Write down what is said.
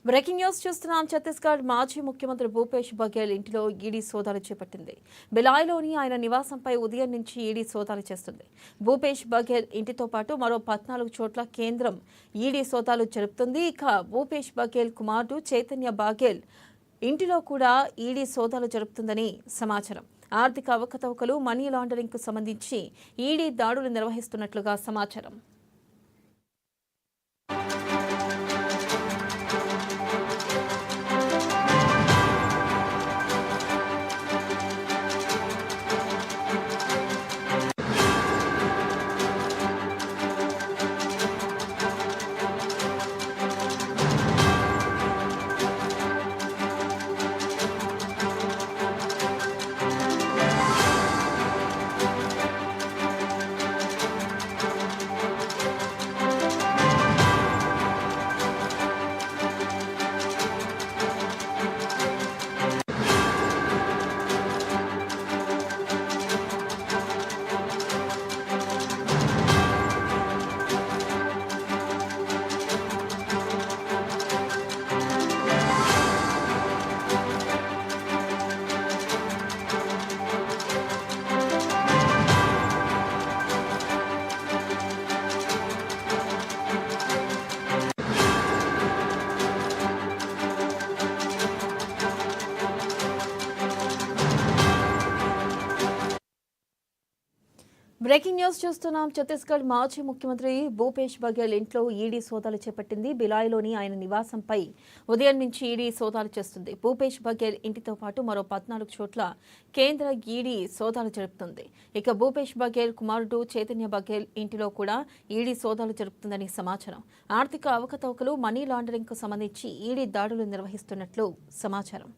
Breaking news చూస్తున్నాం. ఛత్తీస్గఢ్ మాజీ ముఖ్యమంత్రి భూపేష్ బఘేల్ ఇంటిలో ఈడీ సోదాలు చేపట్టింది. బిలాయ్లోని ఆయన నివాసంపై ఉదయం నుంచి ఈడీ సోదాలు చేస్తుంది. భూపేష్ బఘేల్ ఇంటితో పాటు మరో 14 చోట్ల కేంద్రం ఈడీ సోదాలు జరుపుతుంది. ఇక భూపేష్ బఘేల్ కుమారుడు చైతన్య బఘేల్ ఇంటిలో కూడా ఈడీ సోదాలు జరుపుతుందని సమాచారం. ఆర్థిక అవకతవకలు, మనీ లాండరింగ్కు సంబంధించి ఈడీ దాడులు నిర్వహిస్తున్నట్లుగా సమాచారం. బ్రేకింగ్ న్యూస్ చూస్తున్నాం. ఛత్తీస్గఢ్ మాజీ ముఖ్యమంత్రి భూపేష్ బఘేల్ ఇంట్లో ఈడీ సోదాలు చేపట్టింది. బిలాయ్లోని ఆయన నివాసంపై ఉదయం నుంచి ఈడీ సోదాలు చేస్తుంది. భూపేష్ బఘేల్ ఇంటితో పాటు మరో 14 చోట్ల కేంద్ర ఈడీ సోదాలు జరుపుతుంది. ఇక భూపేష్ బఘేల్ కుమారుడు చైతన్య బఘేల్ ఇంటిలో కూడా ఈడీ సోదాలు జరుపుతుందని సమాచారం. ఆర్థిక అవకతవకలు, మనీ లాండరింగ్కు సంబంధించి ఈడీ దాడులు నిర్వహిస్తున్నట్లు సమాచారం.